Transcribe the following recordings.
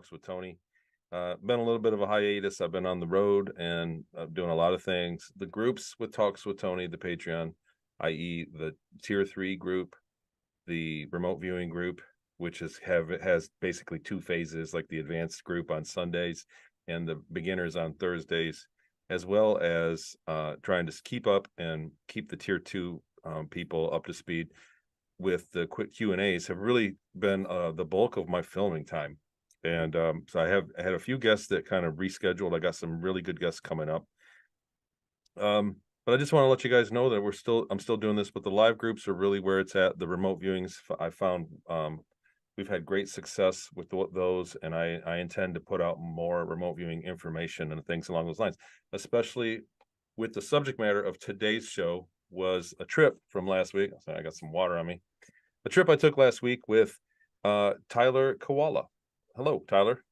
Talks with Tony. Been a little bit of a hiatus. I've been on the road and doing a lot of things. The groups with Talks with Tony, the Patreon, i.e. the tier 3 group, the remote viewing group, which has basically 2 phases, like the advanced group on Sundays and the beginners on Thursdays, as well as trying to keep up and keep the tier 2 people up to speed with the quick Q&As have really been the bulk of my filming time. And so I had a few guests that kind of rescheduled. I got some really good guests coming up. But I just want to let you guys know that I'm still doing this, but the live groups are really where it's at. The remote viewings, I found we've had great success with those, and I intend to put out more remote viewing information and things along those lines, especially with the subject matter of today's show was a trip from last week. I got some water on me. A trip I took last week with Tyler Koala. Hello, Tyler.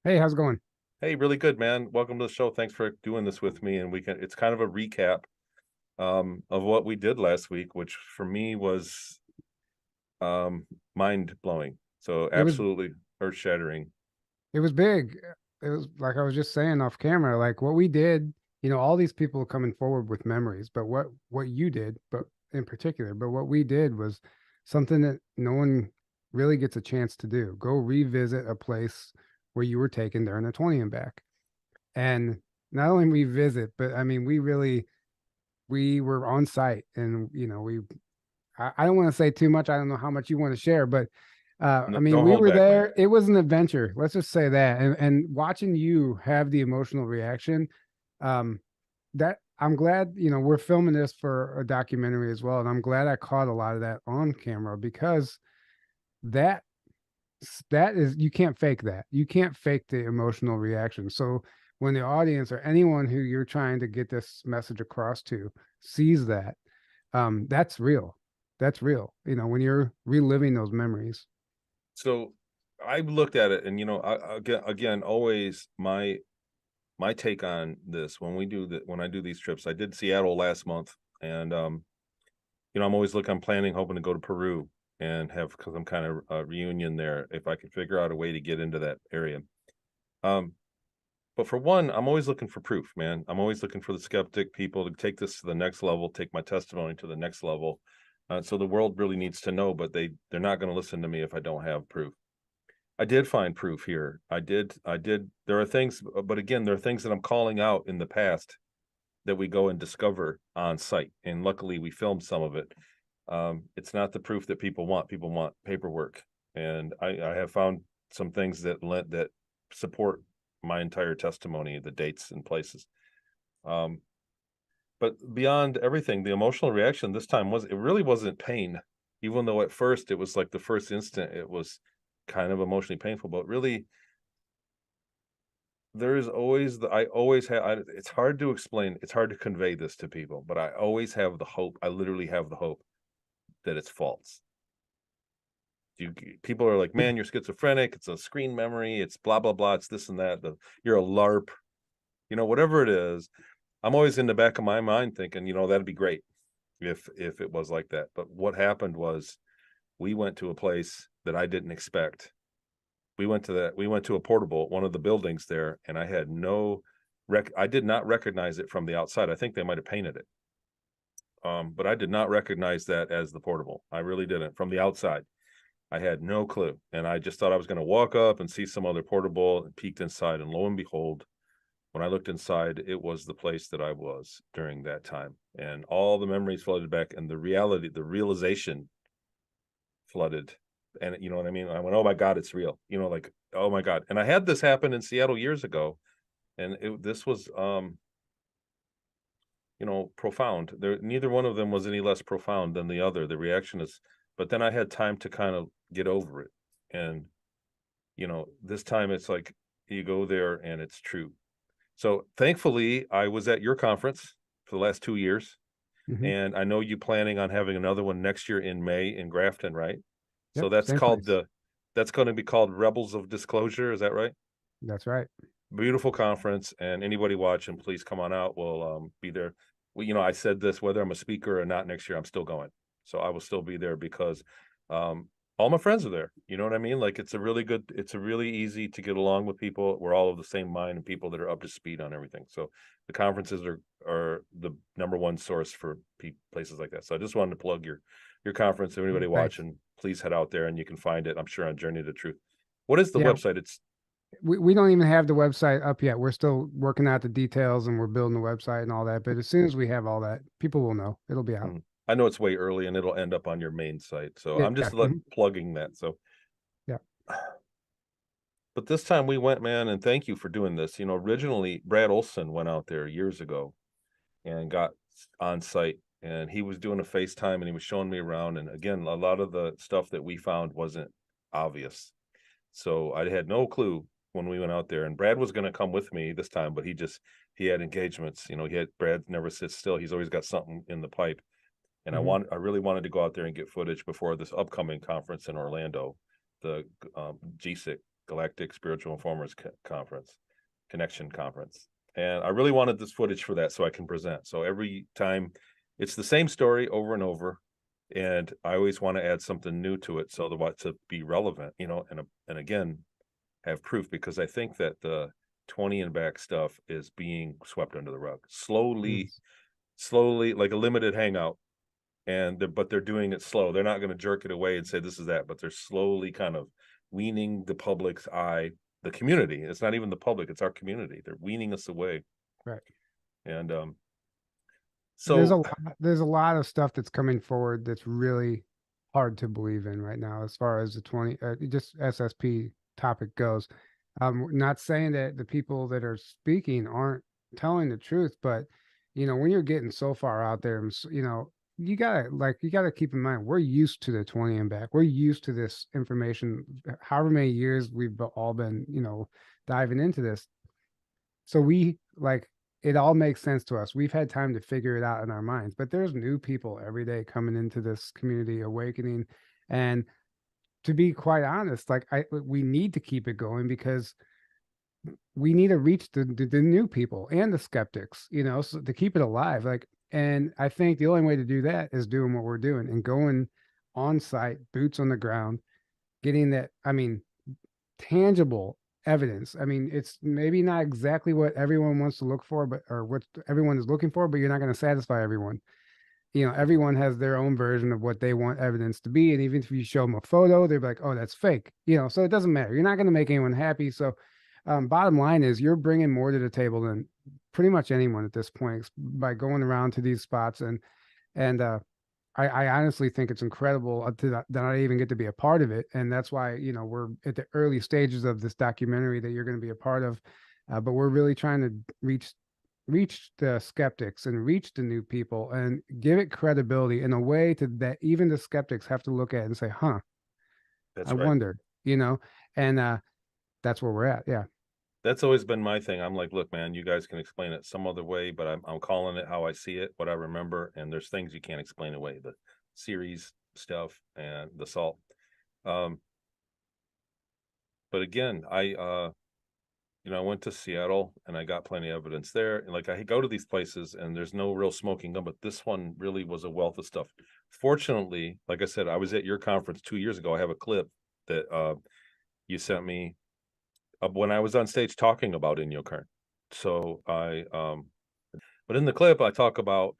Hey, how's it going? Hey, really good, man. Welcome to the show. Thanks for doing this with me. And it's kind of a recap of what we did last week, which for me was mind blowing. So absolutely earth shattering. It was big. It was like I was just saying off camera, like what we did, all these people coming forward with memories, but what you did, but in particular, but what we did was something that no one really gets a chance to do. Go revisit a place where you were taken during the 20 and back. And not only revisit, but I mean, we were on site and, I don't want to say too much. I don't know how much you want to share, but I mean, we were there. Man. It was an adventure. Let's just say that. And watching you have the emotional reaction, that I'm glad, we're filming this for a documentary as well. And I'm glad I caught a lot of that on camera because that is, you can't fake that. You can't fake the emotional reaction. So when the audience or anyone who you're trying to get this message across to sees that, that's real. That's real. When you're reliving those memories. So I looked at it and, again, always my take on this when I do these trips, I did Seattle last month and, I'm always I'm planning, hoping to go to Peru and have some kind of a reunion there if I can figure out a way to get into that area. But for one, I'm always looking for proof, man. I'm always looking for the skeptic people to take this to the next level, take my testimony to the next level. So the world really needs to know, but they're not going to listen to me if I don't have proof. I did find proof here. I did. There are things, but again, there are things that I'm calling out in the past that we go and discover on site. And luckily we filmed some of it. It's not the proof that people want. People want paperwork. And I have found some things that support my entire testimony, the dates and places. But beyond everything, the emotional reaction this time it really wasn't pain, even though at first it was like the first instant, it was kind of emotionally painful, but really there is always it's hard to explain. It's hard to convey this to people, but I always have the hope. I literally have the hope that it's false. People are like, man, you're schizophrenic. It's a screen memory. It's blah, blah, blah. It's this and that. You're a LARP, whatever it is. I'm always in the back of my mind thinking, that'd be great if it was like that. But what happened was we went to a place that I didn't expect. We went to a portable, one of the buildings there, and I had I did not recognize it from the outside. I think they might have painted it. But I did not recognize that as the portable. I really didn't from the outside. I had no clue. And I just thought I was going to walk up and see some other portable and peeked inside. And lo and behold, when I looked inside, it was the place that I was during that time. And all the memories flooded back and the realization flooded. And you know what I mean? I went, oh my God, it's real. Oh my God. And I had this happen in Seattle years ago. And this was, profound. Neither one of them was any less profound than the other. The reaction is, but then I had time to kind of get over it. And, this time it's like you go there and it's true. So thankfully I was at your conference for the last 2 years. Mm-hmm. And I know you're planning on having another one next year in May in Grafton, right? Yep, so that's going to be called Rebels of Disclosure. Is that right? That's right. Beautiful conference, and anybody watching, please come on out. We'll be there. I said this, whether I'm a speaker or not next year, I'm still going. So I will still be there because all my friends are there. You know what I mean? Like it's a really easy to get along with people. We're all of the same mind and people that are up to speed on everything. So the conferences are the number one source for places like that. So I just wanted to plug your conference. If anybody Thanks. watching, please head out there and you can find it, I'm sure, on Journey to Truth. What is the Yeah, website? It's we don't even have the website up yet. We're still working out the details and we're building the website and all that. But as soon as we have all that, people will know. It'll be out. I know it's way early and it'll end up on your main site. So Yeah. I'm just Mhm. plugging that. So Yeah. but this time we went, man, and thank you for doing this. You know, originally Brad Olson went out there years ago and got on site and he was doing a FaceTime and he was showing me around. And again, a lot of the stuff that we found wasn't obvious. So I had no clue when we went out there. And Brad was going to come with me this time, but he had engagements. You know, Brad never sits still. He's always got something in the pipe. And Hmm. I really wanted to go out there and get footage before this upcoming conference in Orlando, the GSIC, Galactic Spiritual Informers Conference, Connection Conference. And I really wanted this footage for that so I can present. So every time it's the same story over and over. And I always want to add something new to it so to be relevant, you know, and again, have proof because I think that the 20 and back stuff is being swept under the rug slowly, like a limited hangout but they're doing it slow. They're not going to jerk it away and say this is that, but they're slowly kind of weaning the public's eye, the community. It's not even the public; it's our community. They're weaning us away, Right. and There's a so lot, there's a lot of stuff that's coming forward that's really hard to believe in right now as far as the 20 just SSP topic goes. Not saying that the people that are speaking aren't telling the truth, but when you're getting so far out there, you gotta keep in mind we're used to the 20 and back. We're used to this information, however many years we've all been, diving into this. So it all makes sense to us. We've had time to figure it out in our minds, but there's new people every day coming into this community awakening. And to be quite honest, we need to keep it going because we need to reach the new people and the skeptics, so to keep it alive. And I think the only way to do that is doing what we're doing and going on site, boots on the ground, getting that, I mean, tangible evidence. I mean, it's maybe not exactly what everyone wants to look for, or what everyone is looking for, but you're not going to satisfy everyone. Everyone has their own version of what they want evidence to be. And even if you show them a photo, they're like, oh, that's fake, so it doesn't matter. You're not going to make anyone happy. So, bottom line is you're bringing more to the table than pretty much anyone at this point by going around to these spots. And I honestly think it's incredible that I even get to be a part of it. And that's why, we're at the early stages of this documentary that you're going to be a part of. But we're really trying to reach the skeptics and reach the new people and give it credibility in a way that even the skeptics have to look at and say, huh, I that's right. wondered, and that's where we're at. Yeah. That's always been my thing. I'm like, look, man, you guys can explain it some other way, but I'm calling it how I see it, what I remember, and there's things you can't explain away. The series stuff and the salt. Um, but again, I went to Seattle and I got plenty of evidence there. And like I go to these places and there's no real smoking gun, but this one really was a wealth of stuff. Fortunately, like I said, I was at your conference 2 years ago. I have a clip that you sent me when I was on stage talking about INYOKERN. So but in the clip, I talk about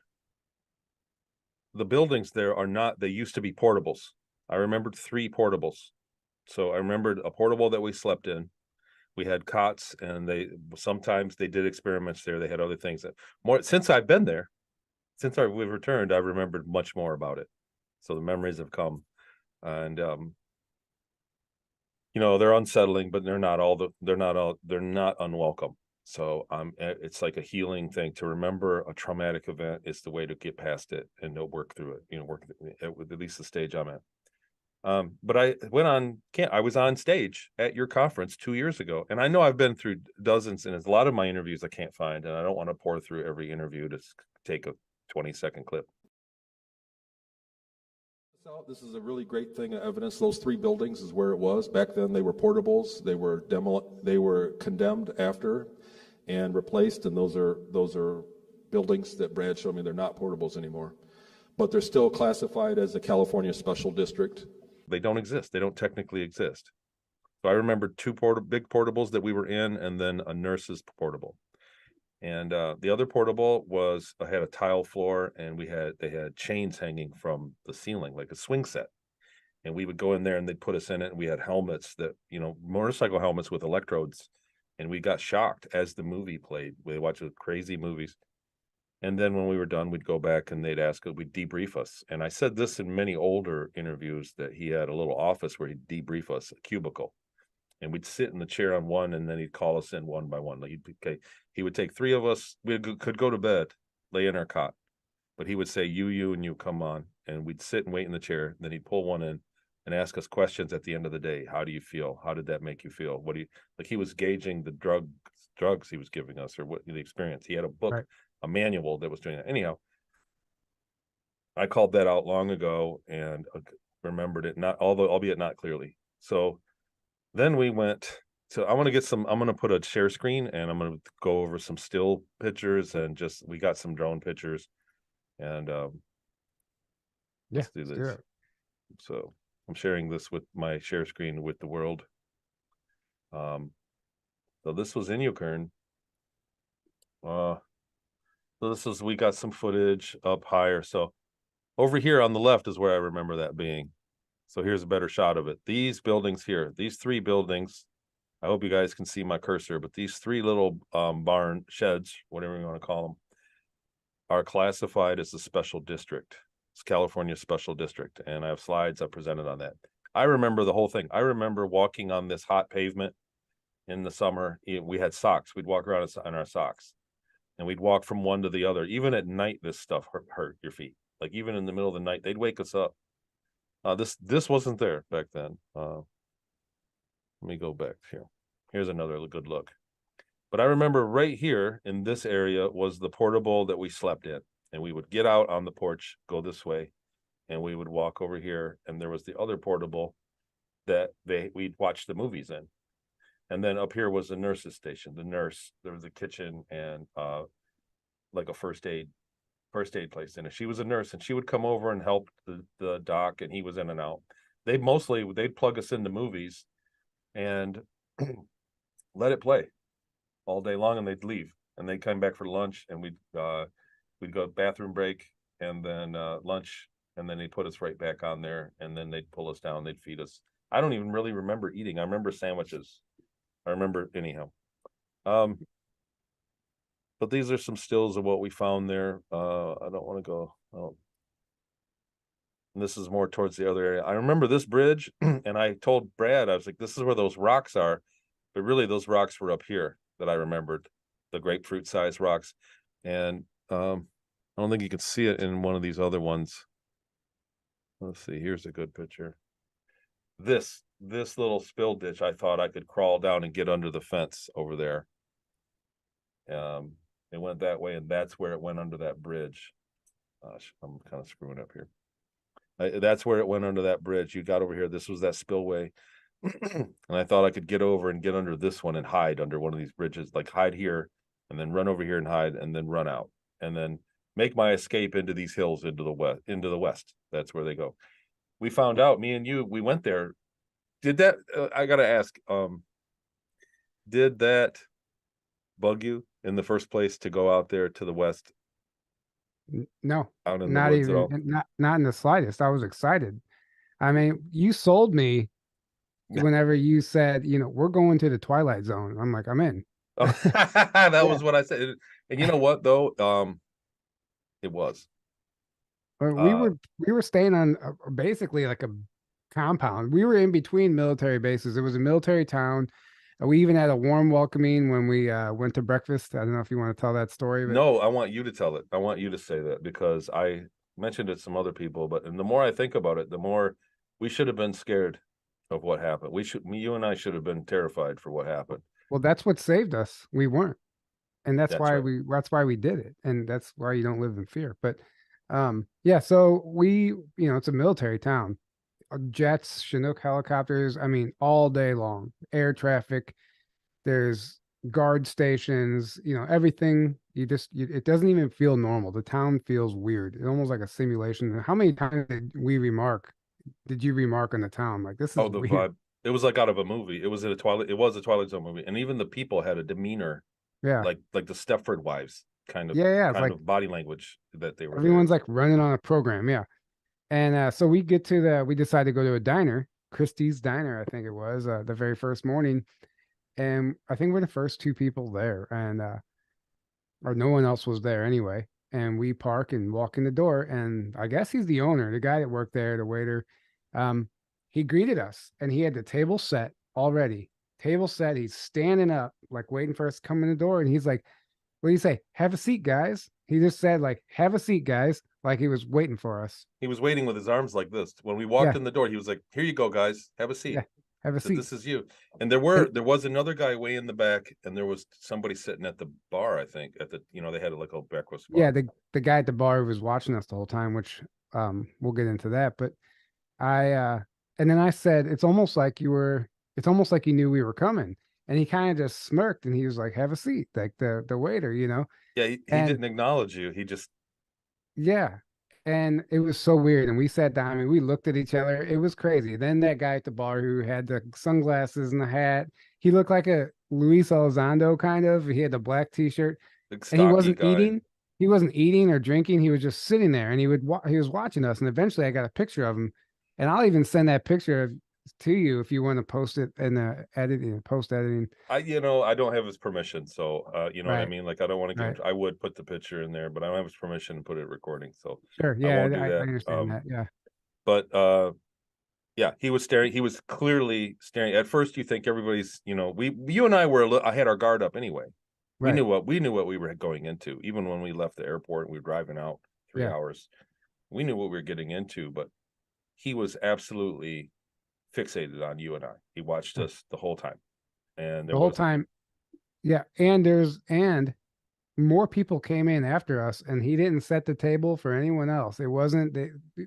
the buildings there they used to be portables. I remembered 3 portables. So I remembered a portable that we slept in. We had cots and sometimes they did experiments there. They had other things since I've been there, we've returned, I've remembered much more about it. So the memories have come and they're unsettling, but they're not unwelcome. So it's like a healing thing. To remember a traumatic event is the way to get past it and to work through it, at least the stage I'm at. But I was on stage at your conference 2 years ago, and I know I've been through dozens, and it's a lot of my interviews I can't find, and I don't want to pour through every interview to take a 20-second clip. This is a really great thing of evidence. Those 3 buildings is where it was. Back then they were portables. They were condemned after and replaced, and those are buildings that Brad showed me. They're not portables anymore. But they're still classified as a California Special District. they don't exist. They don't technically exist. So I remember two big portables that we were in, and then a nurse's portable. And the other portable was had a tile floor, and they had chains hanging from the ceiling like a swing set. And we would go in there, and they'd put us in it, and we had helmets that, motorcycle helmets with electrodes, and we got shocked as the movie played. We watched crazy movies. And then when we were done, we'd go back and they'd ask us, we'd debrief us. And I said this in many older interviews, that he had a little office where he'd debrief us, a cubicle. And we'd sit in the chair on one, and then he'd call us in one by one. Like he would take three of us, could go to bed, lay in our cot, but he would say, you, and you come on. And we'd sit and wait in the chair. Then he'd pull one in and ask us questions at the end of the day. How do you feel? How did that make you feel? What do you, like, he was gauging the drugs he was giving us, or what the experience. He had a book, right, a manual that was doing that. Anyhow, I called that out long ago and remembered it, albeit not clearly. So then we went to, I'm going to put a share screen, and I'm going to go over some still pictures, and we got some drone pictures, and let's do this. So I'm sharing this with my share screen with the world. So this was INYOKERN. So we got some footage up higher. So over here on the left is where I remember that being. So here's a better shot of it. These buildings here, these three buildings, I hope you guys can see my cursor, but these three little barn sheds, whatever you want to call them, are classified as a special district. It's California Special District. And I have slides I presented on that. I remember the whole thing. I remember walking on this hot pavement in the summer. We had socks. We'd walk around in our socks, and we'd walk from one to the other. Even at night, this stuff hurt your feet. Like even in the middle of the night, they'd wake us up. This wasn't there back then. Let me go back here. Here's another good look. But I remember right here in this area was the portable that we slept in, and we would get out on the porch, go this way, and we would walk over here, and there was the other portable that we'd watch the movies in. And then up here was the nurse's station. There was a kitchen and like a first aid place in it. She was a nurse, and she would come over and help the doc, and he was in and out. They'd plug us into movies and let it play all day long, and they'd leave, and they'd come back for lunch, and we'd go bathroom break, and then lunch, and then they'd put us right back on there, and then they'd pull us down, they'd feed us. I don't even really remember eating. I remember sandwiches. I remember anyhow. But these are some stills of what we found there. I don't want to go. And this is more towards the other area. I remember this bridge, and I told Brad, I was like, this is where those rocks are. But really, those rocks were up here that I remembered, the grapefruit size rocks. And I don't think you can see it in one of these other ones. Let's see, here's a good picture. This little spill ditch, I thought I could crawl down and get under the fence over there. It went that way, and that's where it went under that bridge. Gosh, I'm kind of screwing up here. That's where it went under that bridge. You got over here. This was that spillway. And I thought I could get over and get under this one and hide under one of these bridges, like hide here and then run over here and hide and then run out and then make my escape into these hills into the west. That's where they go. We found out, me and you, we went there. Did that, I got to ask, did that bug you in the first place to go out there to the west? No, out in not the woods even, at all? not in the slightest. I was excited. I mean, you sold me whenever you said, we're going to the Twilight Zone. I'm like, I'm in. That was what I said. And you know what though? It was. We were staying on basically like a compound. We were in between military bases. It was a military town. We even had a warm welcoming when we went to breakfast. I don't know if you want to tell that story. But... No, I want you to tell it. I want you to say that, because I mentioned it to some other people, but the more I think about it, the more we should have been scared of what happened. You and I should have been terrified for what happened. Well, that's what saved us. We weren't. And that's why right. that's why we did it. And that's why you don't live in fear. But yeah, so we, it's a military town. Jets, Chinook helicopters, I mean, all day long. Air traffic, there's guard stations, everything. It doesn't even feel normal. The town feels weird. It's almost like a simulation. How many times did we remark did you remark on the town? Like, this Oh, is the weird. vibe. It was like out of a movie. It was in a Twilight. It was a Twilight Zone movie, and even the people had a demeanor Yeah. like the Stepford Wives Yeah, yeah. It's kind like of body language that they were there. everyone's like running on a program. Yeah. And so we get to we decide to go to a diner, Christie's Diner, I think it was, the very first morning. And I think we're the first two people there. And or no one else was there anyway. And we park and walk in the door, and I guess he's the owner, the guy that worked there, the waiter. Um, he greeted us, and he had the table set already. Table set. He's standing up, like waiting for us to come in the door, and he's like, "What do you say? Have a seat, guys." He just said, like, "Have a seat, guys," like he was waiting for us. He was waiting with his arms like this. When we walked Yeah, in the door, he was like, "Here you go, guys. Have a seat." yeah, have a Said, seat. "This is you." And And there was another guy way in the back, and there was somebody sitting at the bar. I think at the they had like a breakfast yeah, bar. the guy at the bar was watching us the whole time, which we'll get into that. But I and then I said, it's almost like you knew we were coming. And he kind of just smirked and he was like, have a seat, like the waiter, you know? Yeah, he And didn't acknowledge you. He just yeah. And it was so weird. And we sat down, I mean, we looked at each other. It was crazy. Then that guy at the bar who had the sunglasses and the hat, he looked like a Luis Elizondo kind of. He had the black t-shirt like and he stocky wasn't guy. eating. He wasn't eating or drinking. He was just sitting there, and he was watching us. And eventually, I got a picture of him, and I'll even send that picture to you if you want to post it in the editing, post editing. I don't have his permission, so you know what I Right, mean. Like I don't want to give him. right, I would put the picture in there, but I don't have his permission to put it recording, so sure, I yeah, won't do I that. understand that. Yeah, But yeah, he was staring. He was clearly staring. At first, you think everybody's. You and I were. I had our guard up anyway. right, We knew what we were going into. Even when we left the airport and we were driving out three yeah. hours, we knew what we were getting into. But he was absolutely fixated on you and I. He watched Yeah. us the whole time, and The there whole was time, yeah. And more people came in after us, and he didn't set the table for anyone else. It wasn't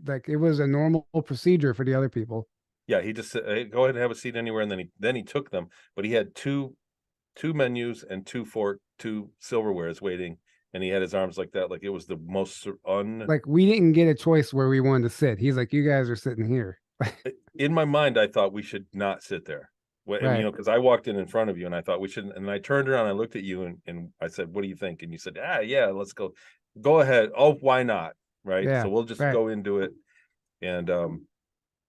like it was a normal procedure for the other people. yeah. He just said, "Hey, go ahead and have a seat anywhere," and then he took them. But he had two menus and two silverwares waiting, and he had his arms like that, like it was the most un. Like we didn't get a choice where we wanted to sit. He's like, "You guys are sitting here." In my mind, I thought we should not sit there. And Right. because I walked in front of you, and I thought we shouldn't. And I turned around, I looked at you, and I said, "What do you think?" And you said, "Ah, yeah, let's go. Go ahead. Oh, why not? Right. Yeah. So we'll just Right. go into it." And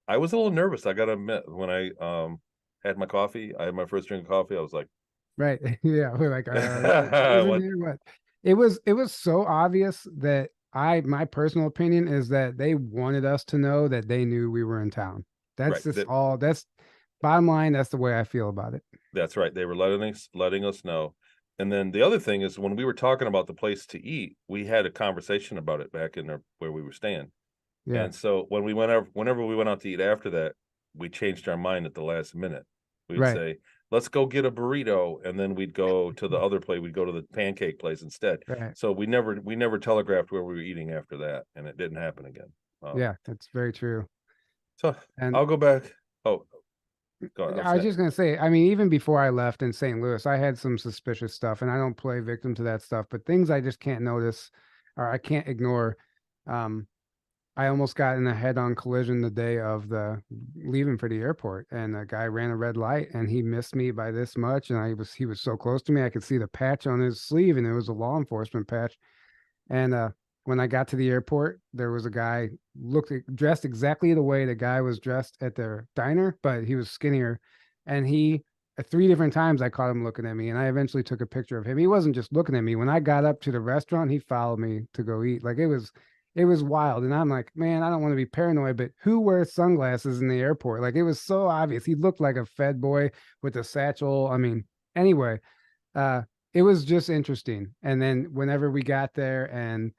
I was a little nervous. I gotta admit, when I had my coffee, I had my first drink of coffee. I was like, Right. Yeah. We're like, who's in "What?" here? What? It was so obvious that my personal opinion is that they wanted us to know that they knew we were in town. That's Right. just all. That's bottom line. That's the way I feel about it. That's right. They were letting us know. And then the other thing is when we were talking about the place to eat, we had a conversation about it back in where we were staying. Yeah. And so whenever we went out to eat after that, we changed our mind at the last minute. We'd Right. say, "Let's go get a burrito," and then we'd go to the other place. We'd go to the pancake place instead. Right. So we never telegraphed where we were eating after that, and it didn't happen again. Yeah. That's very true. So And I'll go back. Oh, go on. I was I was saying, just gonna say, I mean, even before I left in St. Louis, I had some suspicious stuff, and I don't play victim to that stuff, but things I just can't notice or I can't ignore. Um, I almost got in a head-on collision the day of the leaving for the airport, and a guy ran a red light, and he missed me by this much, and he was so close to me, I could see the patch on his sleeve, and it was a law enforcement patch. And when I got to the airport, there was a guy dressed exactly the way the guy was dressed at the diner, but he was skinnier. And he, at three different times, I caught him looking at me, and I eventually took a picture of him. He wasn't just looking at me. When I got up to the restaurant, he followed me to go eat. Like it was wild. And I'm like, man, I don't want to be paranoid, but who wears sunglasses in the airport? Like it was so obvious. He looked like a Fed boy with a satchel. I mean, anyway, uh, it was just interesting. And then whenever we got there and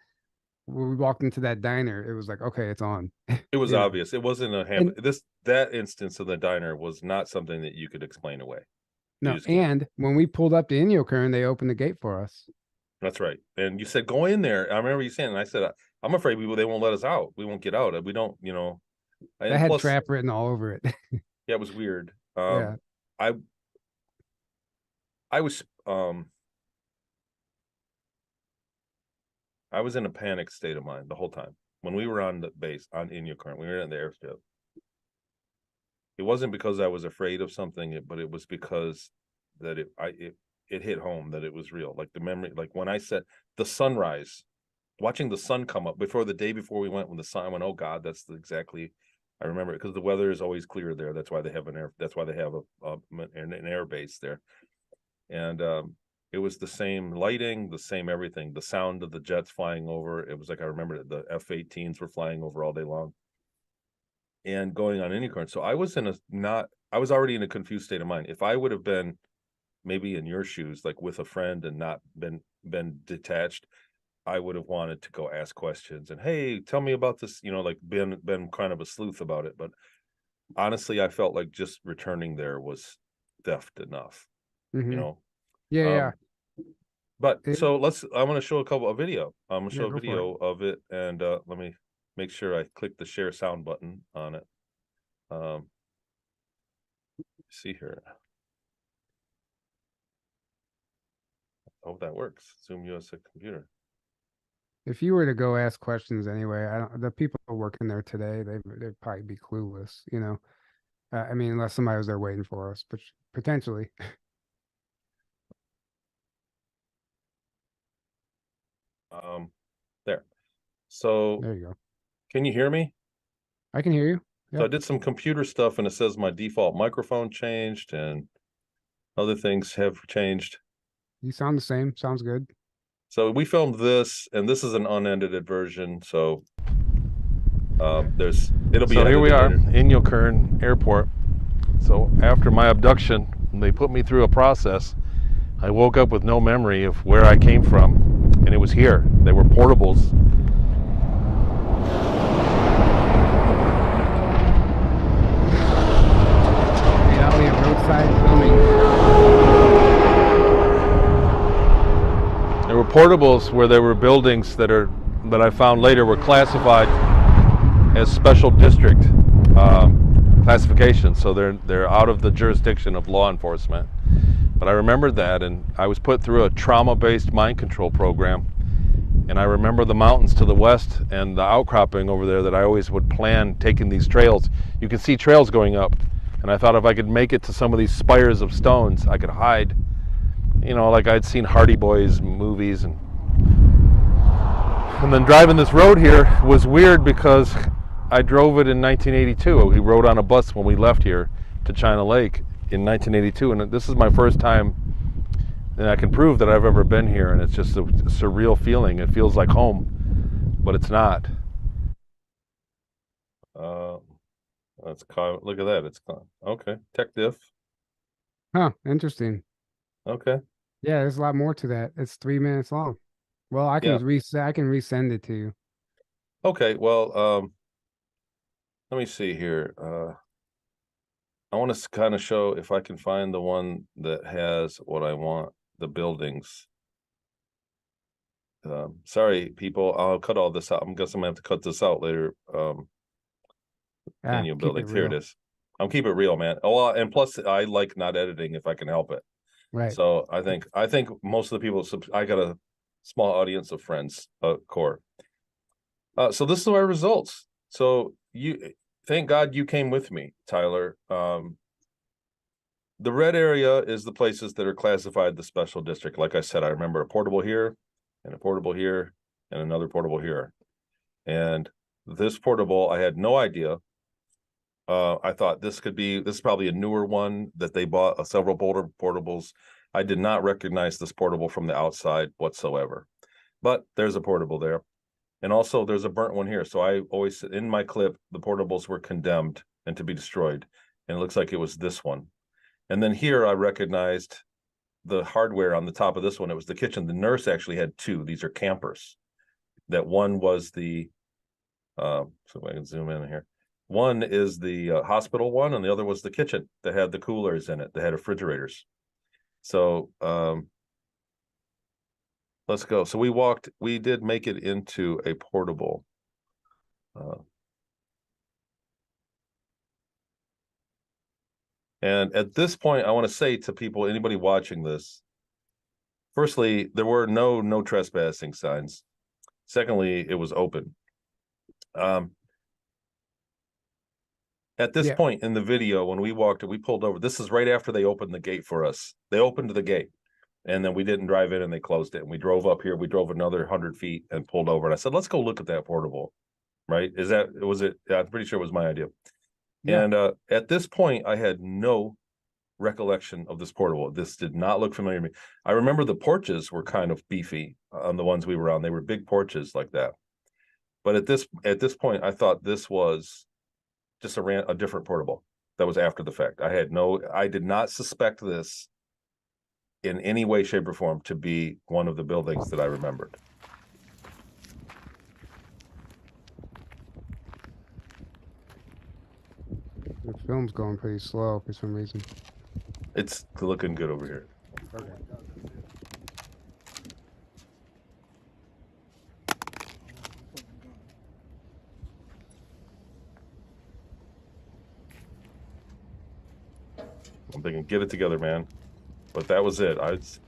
we walked into that diner, it was like, okay, it's on. it was You know, obvious. It wasn't a ham. and That instance of the diner was not something that you could explain away. You no, just can't. and when we pulled up to INYOKERN, they opened the gate for us. That's right. And you said go in there. I remember you saying, and I said, I'm afraid they won't let us out. We won't get out. We don't, That and had plus, trap written all over it. yeah, it was weird. Yeah. I I was I was in a panic state of mind the whole time when we were on the base in Ukraine. We were in the airstrip. it wasn't because I was afraid of something, but it was because that it hit home that it was real. Like the memory, like when I said the sunrise, watching the sun come up before the day before we went, when the sun, I went, oh God, exactly. I remember it because the weather is always clear there. That's why they have that's why they have an air base there. And it was the same lighting, the same everything, the sound of the jets flying over. It was like, I remember the F-18s were flying over all day long and going on INYOKERN. So I was I was already in a confused state of mind. If I would have been maybe in your shoes, like with a friend and not been detached, I would have wanted to go ask questions and, hey, tell me about this, like been kind of a sleuth about it. But honestly, I felt like just returning there was theft enough, you Mm-hmm. know. Yeah, yeah. Um, but It, so I'm going to show a video. I'm going to yeah, show a go for it. video of it, and let me make sure I click the share sound button on it. See here. Oh, that works. Zoom USA computer. If you were to go ask questions anyway, I don't. The people working there today, they'd probably be clueless. I mean, unless somebody was there waiting for us, but potentially. There. So There you go. can you hear me? I can hear you. So I Yep. did some computer stuff and it says my default microphone changed and other things have changed. You sound the same. Sounds good. So we filmed this, and this is an unedited version. So it'll be So here we are later. in INYOKERN Airport. So after my abduction, they put me through a process. I woke up with no memory of where I came from, and it was here. They were portables. Reality of roadside filming. There were portables where there were buildings that I found later were classified as special district classification. So they're out of the jurisdiction of law enforcement. But I remembered that, and I was put through a trauma-based mind control program. And I remember the mountains to the west and the outcropping over there that I always would plan taking these trails. You can see trails going up. And I thought if I could make it to some of these spires of stones, I could hide. Like I'd seen Hardy Boys movies. And then driving this road here was weird because I drove it in 1982. We rode on a bus when we left here to China Lake in 1982. And this is my first time, and I can prove that I've ever been here. And it's just a surreal feeling. It feels like home, but it's not. Look at that. It's okay. Tech diff. Huh. Interesting. Okay. Yeah, there's a lot more to that. It's 3 minutes long. Well, I can Yeah. I can resend it to you. Okay. Well, let me see here. I want to kind of show if I can find the one that has what I want, the buildings. Sorry, people, I'll cut all this out. I'm guessing I'm gonna have to cut this out later. Annual Keep it buildings. Here it real. is. I'm keep it real, man. Oh, well, and plus I like not editing if I can help it. Right. So I think most of the people, I got a small audience of friends, core. So this is our results. So thank God you came with me, Tyler. The red area is the places that are classified the special district. Like I said, I remember a portable here and a portable here and another portable here. And this portable, I had no idea. I thought this is probably a newer one that they bought, several portables. I did not recognize this portable from the outside whatsoever, but there's a portable there. And also there's a burnt one here. So I always, in my clip, the portables were condemned and to be destroyed. And it looks like it was this one. And then here I recognized the hardware on the top of this one. It was the kitchen. The nurse actually had two. These are campers. That one was the, so if I can zoom in here. One is the hospital one, and the other was the kitchen that had the coolers in it, that had refrigerators. So let's go. So we did make it into a portable. And at this point, I want to say to people, anybody watching this, firstly, there were no trespassing signs. Secondly, it was open. At this Yeah. point in the video, when we walked, we pulled over. This is right after they opened the gate for us. They opened the gate, and then we didn't drive in, and they closed it. And we drove up here. We drove another 100 feet and pulled over. And I said, "Let's go look at that portable." Right? Was it? I'm pretty sure it was my idea. Yeah. And at this point, I had no recollection of this portable. This did not look familiar to me. I remember the porches were kind of beefy on the ones we were on. They were big porches like that. But at this point, I thought this was just a different portable. That was after the fact. I did not suspect this in any way, shape, or form to be one of the buildings that I remembered. The film's going pretty slow for some reason. It's looking good over here. Okay. I'm thinking, get it together, man. But that was it.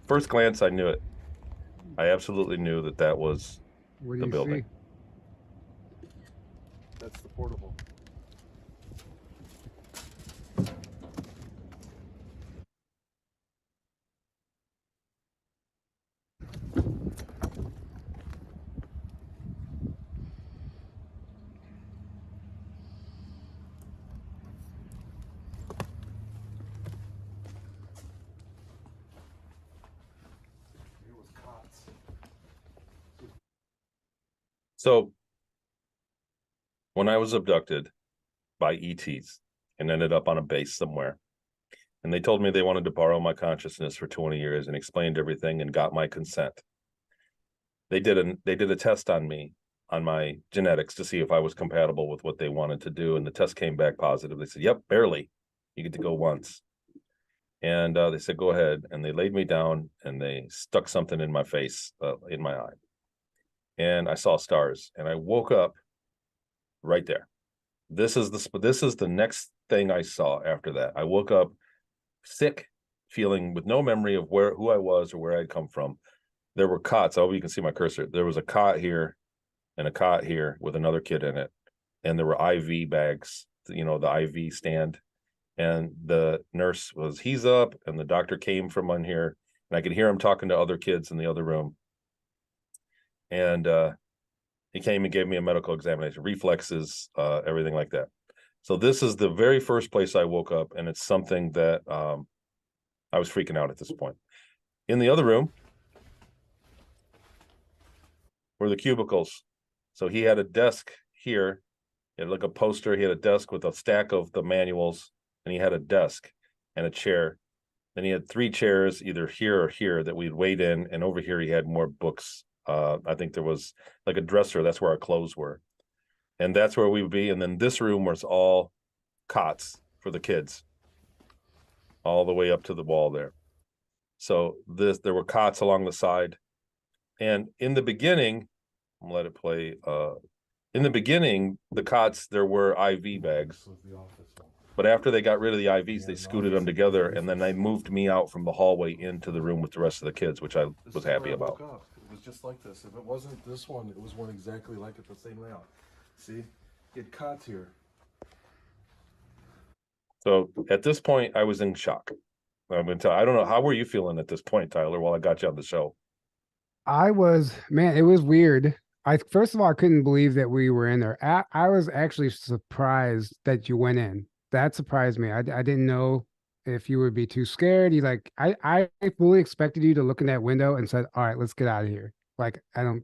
First glance, I knew it. I absolutely knew that was What do the you building. see? That's the portable. So when I was abducted by ETs and ended up on a base somewhere, and they told me they wanted to borrow my consciousness for 20 years and explained everything and got my consent. They did a test on me, on my genetics, to see if I was compatible with what they wanted to do, and the test came back positive. They said, "Yep, barely. You get to go once." And they said, "Go ahead." And they laid me down and they stuck something in my face, in my eye, and I saw stars. And I woke up right there. This is the next thing I saw after that. I woke up sick, feeling with no memory of who I was or where I'd come from. There were cots. Oh, you can see my cursor. There was a cot here and a cot here with another kid in it. And there were IV bags, the IV stand. And the nurse was, "He's up." And the doctor came from on here. And I could hear him talking to other kids in the other room. And he came and gave me a medical examination, reflexes, everything like that. So this is the very first place I woke up. And it's something that I was freaking out at this point. In the other room were the cubicles. So he had a desk here. He had like a poster. He had a desk with a stack of the manuals, and he had a desk and a chair. Then he had 3 chairs, either here or here, that we'd wait in. And over here, he had more books. I think there was like a dresser. That's where our clothes were. And that's where we would be. And then this room was all cots for the kids, all the way up to the wall there. So there were cots along the side. And in the beginning, I'm gonna let it play. In the beginning, the cots, there were IV bags. But after they got rid of the IVs, they scooted them together, and then they moved me out from the hallway into the room with the rest of the kids, which I was happy about. It was just like this. If it wasn't this one, it was one exactly like it, the same layout. See? It cots here. So at this point, I was in shock. I don't know, how were you feeling at this point, Tyler, while I got you on the show? Man, it was weird. First of all, I couldn't believe that we were in there. I was actually surprised that you went in. That surprised me. I didn't know if you would be too scared. I fully expected you to look in that window and said, "All right, let's get out of here." Like,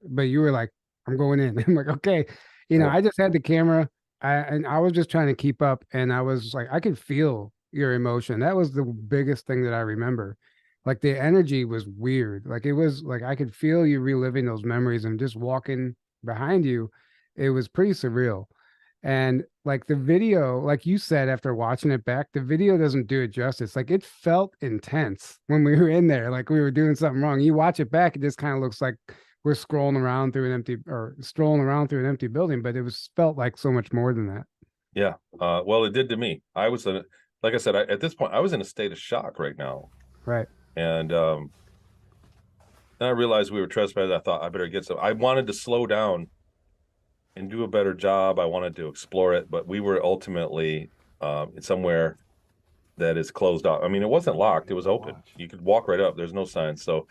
but you were like, "I'm going in." I'm like, "Okay." I just had the camera and I was just trying to keep up, and I was like, I could feel your emotion. That was the biggest thing that I remember. Like the energy was weird. Like it was like I could feel you reliving those memories, and just walking behind you, it was pretty surreal. And like the video, like you said, after watching it back, the video doesn't do it justice. Like it felt intense when we were in there, like we were doing something wrong. You watch it back, it just kind of looks like we're strolling around through an empty building, but felt like so much more than that. Yeah. Well, it did to me. Like I said, at this point, I was in a state of shock right now. Right. And then I realized we were trespassed. I thought I better get some. I wanted to slow down and do a better job. I wanted to explore it, but we were ultimately somewhere that is closed off. I mean, it wasn't locked; it was open. You could walk right up. There's no signs. So,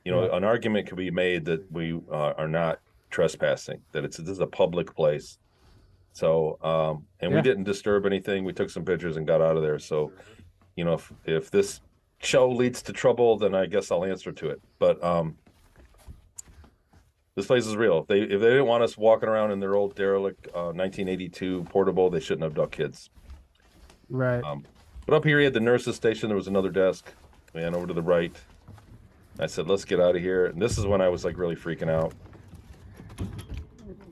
you know, an argument could be made that we are not trespassing. That this is a public place. So, and we didn't disturb anything. We took some pictures and got out of there. So, you know, if this show leads to trouble, then I guess I'll answer to it. But this place is real. If they didn't want us walking around in their old derelict 1982 portable, they shouldn't have duck kids. Right. But up here at the nurse's station, there was another desk. Man, over to the right. I said, let's get out of here. And this is when I was like really freaking out.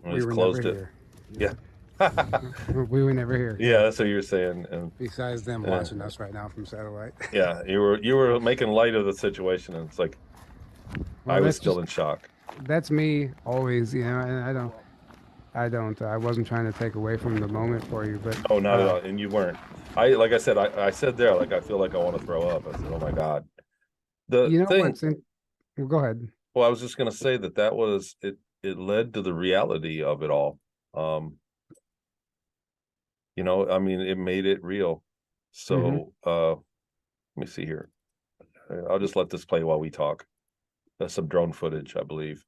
We were closed it. Yeah. We were never here. Yeah, that's what you were saying. And besides them watching us right now from satellite. Yeah, you were making light of the situation, and it's like I was still in shock. That's me always, you know, and I wasn't trying to take away from the moment for you, but oh, not at all. And you weren't. Like I said, I said there, like I feel like I want to throw up. I said, oh my God. You know what's well, go ahead. Well, I was just gonna say that was it led to the reality of it all. You know, I mean, it made it real. So let me see here. I'll just let this play while we talk. That's some drone footage, I believe.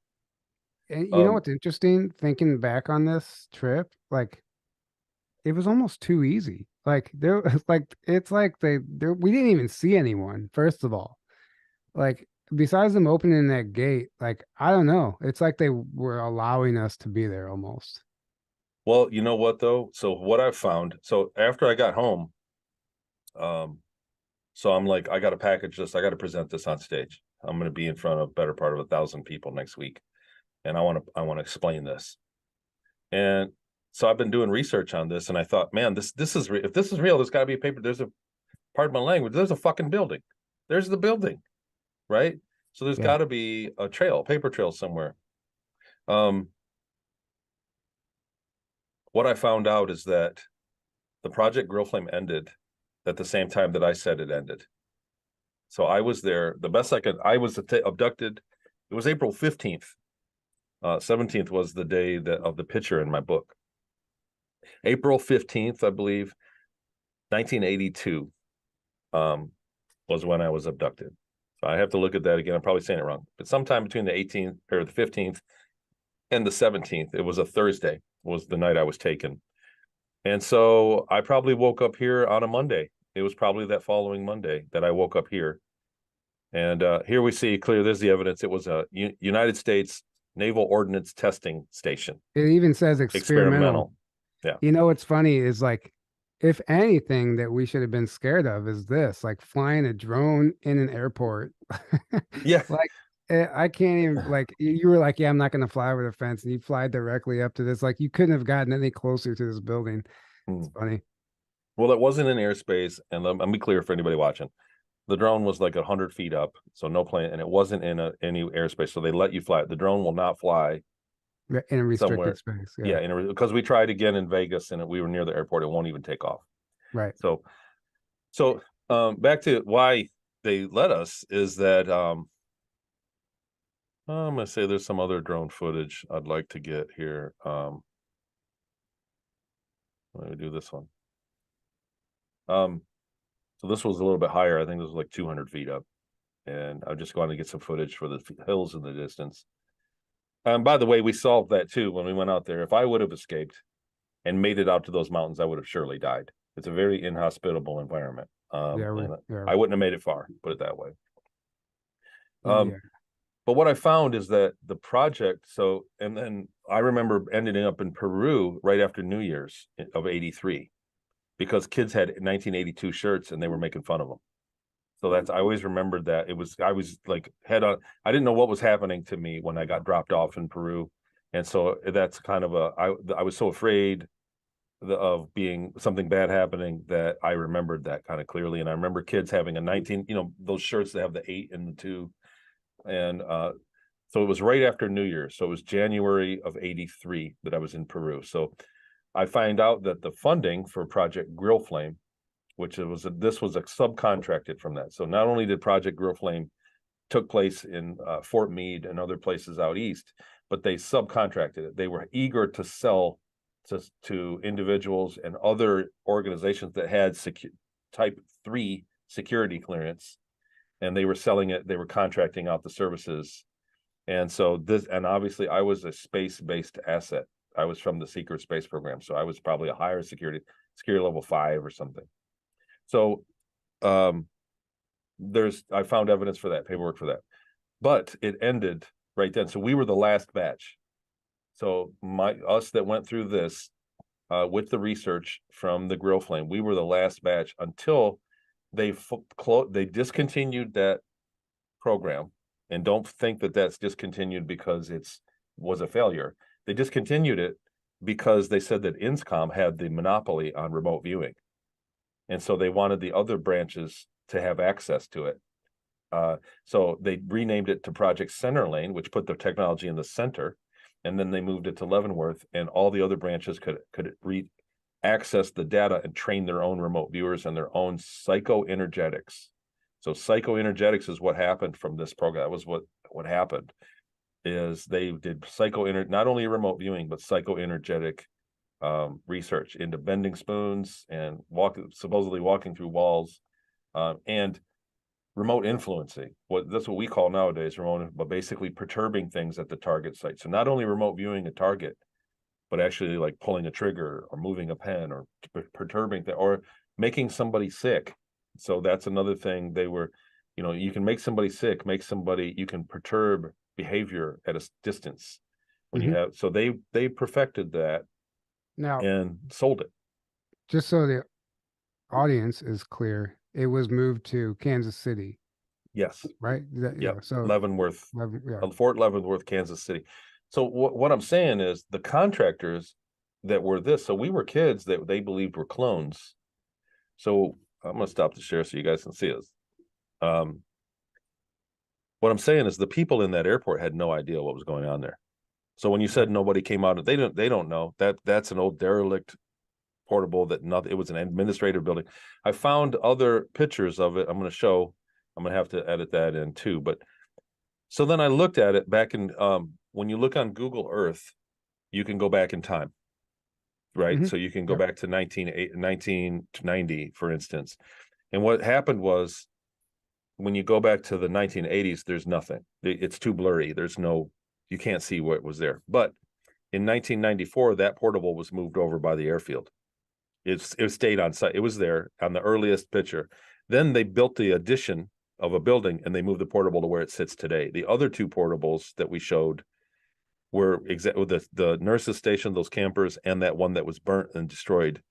And you know what's interesting? Thinking back on this trip, like it was almost too easy. Like there, like it's like we didn't even see anyone. First of all, like besides them opening that gate, like I don't know. It's like they were allowing us to be there almost. Well, you know what though? So what I found, so after I got home, so I'm like, I got to package this. I got to present this on stage. I'm going to be in front of better part of 1,000 people next week. And I want to explain this. And so I've been doing research on this, and I thought, man, this is if this is real, there's got to be a paper. There's a, pardon my language, there's a fucking building. There's the building, right? So there's got to be a paper trail somewhere. What I found out is that the Project Grill Flame ended at the same time that I said it ended. So I was there the best I could. I was abducted. It was April 15th. 17th was the day of the picture in my book. April 15th, I believe, 1982 was when I was abducted. So I have to look at that again. I'm probably saying it wrong. But sometime between the 18th or the 15th and the 17th, it was a Thursday, was the night I was taken. And so I probably woke up here on a Monday. It was probably that following Monday that I woke up here. And here we see clear, there's the evidence. It was a United States Naval Ordnance Testing Station. It even says experimental. Yeah. You know what's funny is like, if anything that we should have been scared of is this, like flying a drone in an airport. Yeah. Like I can't even, like you were like, yeah, I'm not going to fly over the fence, and you fly directly up to this. Like you couldn't have gotten any closer to this building. It's funny. Well, it wasn't in airspace, and let me be clear for anybody watching. The drone was like 100 feet up, so no plane, and it wasn't in any airspace. So they let you fly. The drone will not fly in a restricted somewhere. Space. Yeah, because we tried again in Vegas, and we were near the airport. It won't even take off. Right. So back to why they let us is that I'm gonna say there's some other drone footage I'd like to get here. Let me do this one. So this was a little bit higher. I think this was like 200 feet up, and I'm just going to get some footage for the hills in the distance. By the way, we solved that too when we went out there. If I would have escaped and made it out to those mountains, I would have surely died. It's a very inhospitable environment. I wouldn't have made it far, put it that way. But what I found is that the project, and then I remember ending up in Peru right after New Year's of 83, because kids had 1982 shirts and they were making fun of them. So I always remembered that. I was like head on. I didn't know what was happening to me when I got dropped off in Peru. And so that's kind of I was so afraid of being something bad happening that I remembered that kind of clearly. And I remember kids having a 19, those shirts that have the 8 and the 2. And so it was right after New Year's. So it was January of 83 that I was in Peru. So I find out that the funding for Project Grill Flame, this was a subcontracted from that. So not only did Project Grill Flame took place in Fort Meade and other places out east, but they subcontracted it. They were eager to sell to individuals and other organizations that had type 3 security clearance, and they were selling it, they were contracting out the services. And so and obviously I was a space-based asset. I was from the secret space program, so I was probably a higher security level 5 or something. So I found evidence for that, paperwork for that, but it ended right then. So we were the last batch. So us that went through this with the research from the grill flame, we were the last batch until they discontinued that program. And don't think that that's discontinued because was a failure. They discontinued it because they said that INSCOM had the monopoly on remote viewing, and so they wanted the other branches to have access to it. So they renamed it to Project Center Lane, which put the technology in the center, and then they moved it to Leavenworth, and all the other branches could access the data and train their own remote viewers and their own psychoenergetics. So psychoenergetics is what happened from this program. That was what happened, is they did not only remote viewing, but psychoenergetic research into bending spoons and supposedly walking through walls, and remote influencing. That's what we call nowadays remote, but basically perturbing things at the target site. So not only remote viewing a target, but actually like pulling a trigger or moving a pen or perturbing or making somebody sick. So that's another thing. They were, you can make somebody sick, you can perturb behavior at a distance when you have, so they perfected that Now, and sold it. just so the audience is clear, it was moved to Kansas City, Yes. right? Yeah. So Leavenworth, yeah. Fort Leavenworth, Kansas City. So what I'm saying is the contractors that were this, so we were kids that they believed were clones. So I'm going to stop the share so you guys can see us. What I'm saying is the people in that airport had no idea what was going on there. So when you said nobody came out, they don't know that's an old derelict portable it was an administrative building. I found other pictures of it. I'm going to have to edit that in too. But so then I looked at it back in, when you look on Google Earth, you can go back in time, right? So you can go back to 1990, for instance. And what happened was, when you go back to the 1980s, there's nothing. It's too blurry. You can't see what was there. But in 1994, that portable was moved over by the airfield. It stayed on site. It was there on the earliest picture. Then they built the addition of a building and they moved the portable to where it sits today. The other two portables that we showed were the nurses station, those campers, and that one that was burnt and destroyed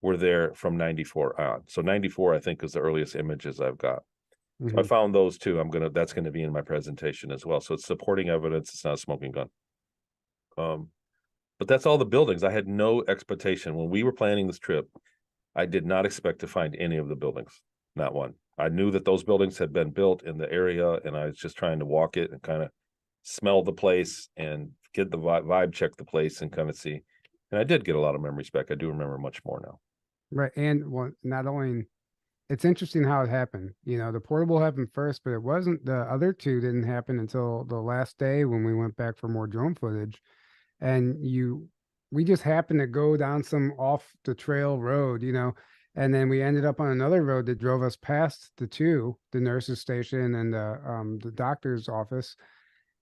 were there from 94 on. So 94, I think, is the earliest images I've got. So I found those two. That's going to be in my presentation as well. So it's supporting evidence. It's not a smoking gun. But that's all the buildings. I had no expectation when we were planning this trip. I did not expect to find any of the buildings, not one. I knew that those buildings had been built in the area, and I was just trying to walk it and kind of smell the place and get the vibe check the place and kind of see. And I did get a lot of memories back. I do remember much more now. Right. And not only, it's interesting how it happened. The portable happened first, but it wasn't, the other two didn't happen until the last day when we went back for more drone footage. And we just happened to go down some off the trail road, and then we ended up on another road that drove us past the nurse's station and the doctor's office,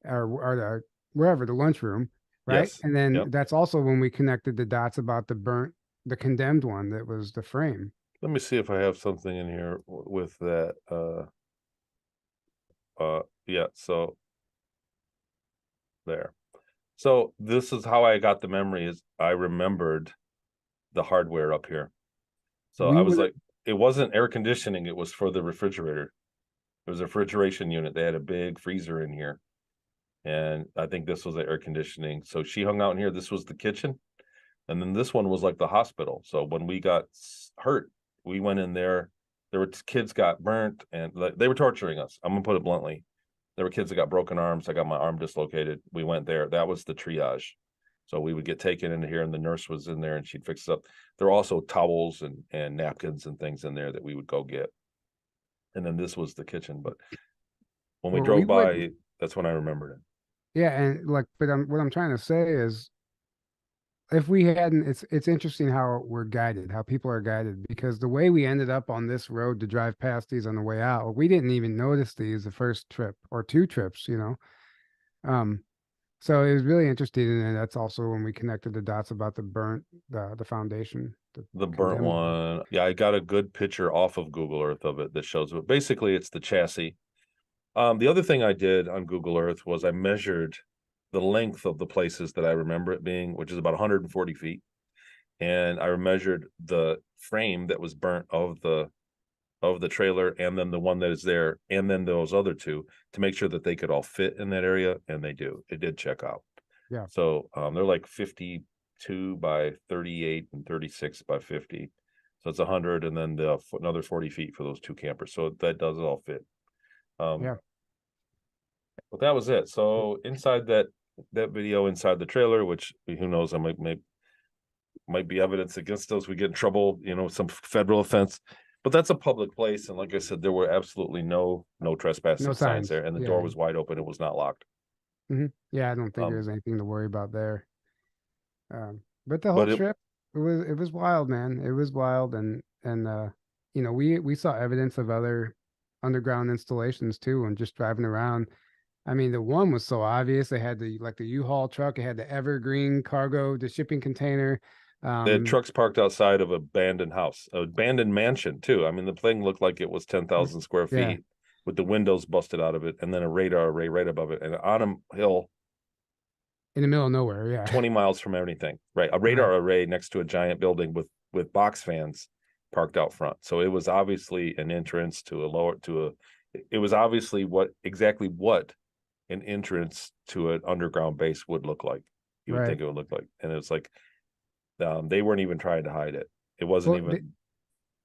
or wherever, the lunchroom, right? Yes. And then that's also when we connected the dots about the condemned one that was the frame. Let me see if I have something in here with that. Yeah, so there. So this is how I got the memory, is I remembered the hardware up here. So I was like, it wasn't air conditioning, it was for the refrigerator. It was a refrigeration unit. They had a big freezer in here. And I think this was the air conditioning. So she hung out in here. This was the kitchen. And then this one was like the hospital. So when we got hurt, we went in there. There were kids got burnt and they were torturing us. I'm gonna put it bluntly. There were kids that got broken arms. I got my arm dislocated. We went there. That was the triage. So we would get taken into here and the nurse was in there and she'd fix it up. There were also towels and napkins and things in there that we would go get. And then this was the kitchen. But when we drove by, that's when I remembered it. Yeah. And what I'm trying to say is, if we hadn't, it's interesting how we're guided, how people are guided, because the way we ended up on this road to drive past these on the way out, we didn't even notice these the first trip or two trips, you know. Um, so it was really interesting, and then that's also when we connected the dots about the foundation, The burnt condemned one. one. Yeah, I got a good picture off of Google Earth of it that shows it. Basically, it's the chassis. The other thing I did on Google Earth was I measured the length of the places that I remember it being, which is about 140 feet. And I measured the frame that was burnt of the trailer, and then the one that is there, and then those other two, to make sure that they could all fit in that area, and they do. It did check out. Yeah. So they're like 52 by 38 and 36 by 50. So it's 100, and then another 40 feet for those two campers. So that does all fit. Yeah. But that was it. So inside that video, inside the trailer, which who knows, I might be evidence against us. We get in trouble, some federal offense. But that's a public place, and like I said, there were absolutely no trespassing No signs signs. there, and the Yeah. door was wide open. It was not locked. Yeah, I don't think Um, there's anything to worry about there. But the whole but it, trip, it was wild, man. It was wild, and we saw evidence of other underground installations too, and just driving around. I mean, the one was so obvious. They had the U-Haul truck. It had the evergreen cargo, the shipping container. they had trucks parked outside of an abandoned house, an abandoned mansion too. I mean, the thing looked like it was 10,000 square Yeah, feet with the windows busted out of it, and then a radar array right above it, and on a hill in the middle of nowhere. Yeah, 20 miles from everything. Right, a right, radar array next to a giant building with box fans parked out front. So it was obviously an entrance to a lower to a. It was obviously exactly what an entrance to an underground base would look like. You would right. think it would look like, and it was like they weren't even trying to hide it. It wasn't Well, even.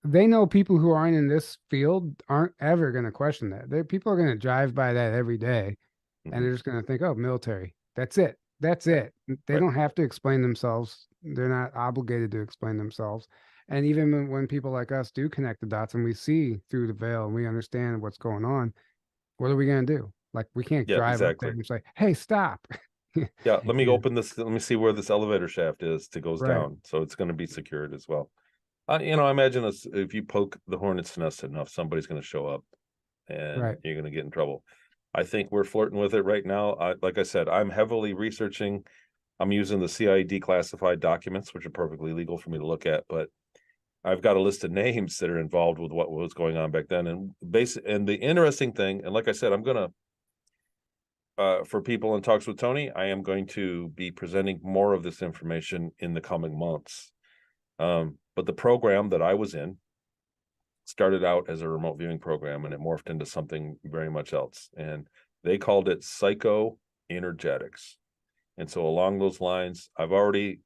they know people who aren't in this field aren't ever going to question that. People are going to drive by that every day, and Mhm. they're just going to think, "Oh, military. That's it. That's Right. it." They Right. don't have to explain themselves. They're not obligated to explain themselves. And even when people like us do connect the dots and we see through the veil and we understand what's going on, what are we going to do? Like we can't Yeah, drive up there exactly. and say, "Hey, stop." Yeah, let me Yeah, open this. Let me see where this elevator shaft is that goes right, down. So it's going to be secured as well. I imagine this, if you poke the hornet's nest enough, somebody's going to show up, and right. you're going to get in trouble. I think we're flirting with it right now. Like I said, I'm heavily researching. I'm using the CIA declassified documents, which are perfectly legal for me to look at, but I've got a list of names that are involved with what was going on back then. And the interesting thing, and like I said, I'm gonna for people in Talks with Tony, I am going to be presenting more of this information in the coming months. But the program that I was in started out as a remote viewing program, and it morphed into something very much else. And they called it psychoenergetics. And so along those lines, I've already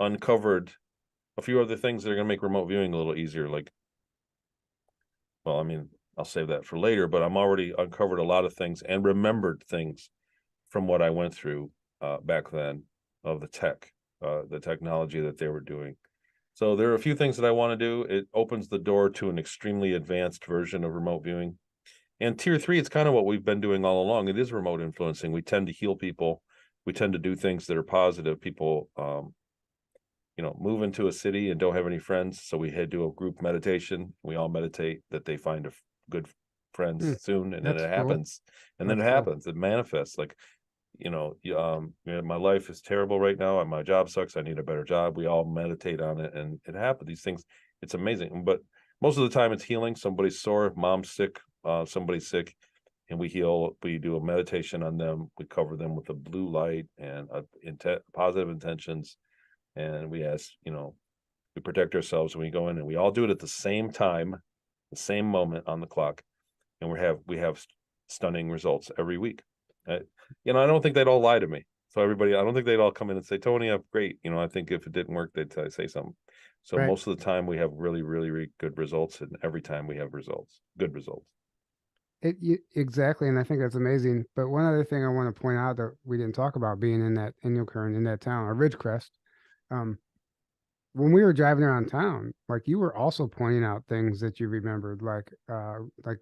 uncovered a few other things that are going to make remote viewing a little easier. Like, well, I mean, I'll save that for later, but I'm already uncovered a lot of things and remembered things from what I went through back then of the technology that they were doing. So there are a few things that I want to do. It opens the door to an extremely advanced version of remote viewing. And tier 3, it's kind of what we've been doing all along. It is remote influencing. We tend to heal people. We tend to do things that are positive. People, move into a city and don't have any friends. So we do a group meditation. We all meditate that they find good friends soon. And then That's it cool. happens. And then That's it cool. happens. It manifests. Like, my life is terrible right now, and my job sucks. I need a better job. We all meditate on it, and it happens. These things, it's amazing. But most of the time, it's healing. Somebody's sore, mom's sick, somebody's sick, and we heal. We do a meditation on them. We cover them with a blue light and positive intentions, and we ask, we protect ourselves when we go in, and we all do it at the same time, the same moment on the clock, and we have stunning results every week. I don't think they'd all lie to me. So I don't think they'd all come in and say, Tony, I'm great. I think if it didn't work, they'd say something. So Right. most of the time we have really, really, really good results. And every time we have good results. Exactly, and I think that's amazing. But one other thing I want to point out that we didn't talk about being in that INYOKERN in that town, or Ridgecrest, um, when we were driving around town, like you were also pointing out things that you remembered, like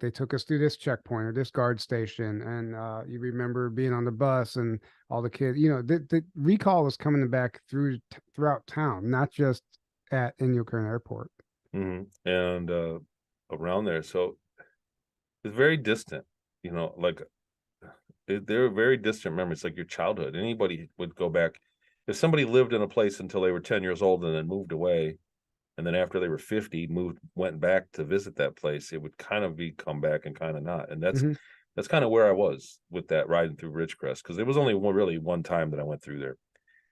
they took us through this checkpoint or this guard station, and you remember being on the bus and all the kids. You know, the recall was coming back throughout town, not just at INYOKERN Airport. And around there, so it's very distant. You know, like they're very distant memories, like your childhood. Anybody would go back if somebody lived in a place until they were 10 years old and then moved away, and then after they were 50 went back to visit that place, it would kind of be come back and kind of not. And that's kind of where I was with that riding through Ridgecrest, because it was only really one time that I went through there.